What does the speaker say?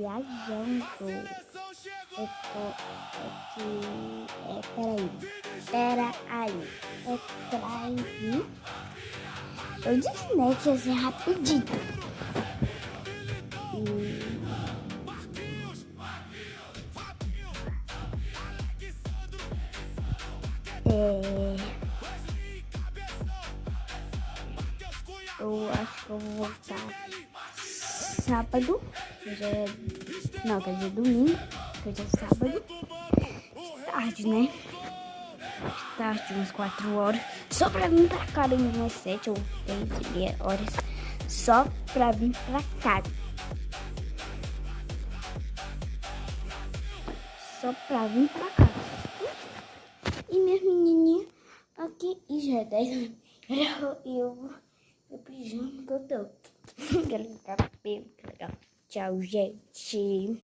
viajando. Peraí. Eu disse, né, que ia ser rapidinho. Eu acho que eu vou voltar sábado, não, quer dizer domingo, que hoje é sábado, tarde, né? Tarde, umas 4 horas, só pra vir pra cá, umas 7 ou 8 horas, só pra vir pra cá. Só pra vir pra cá. E minhas menininhas aqui, e já é 10 e eu meu pijama que eu tô. Que legal, cabelo, que legal. Tchau, gente.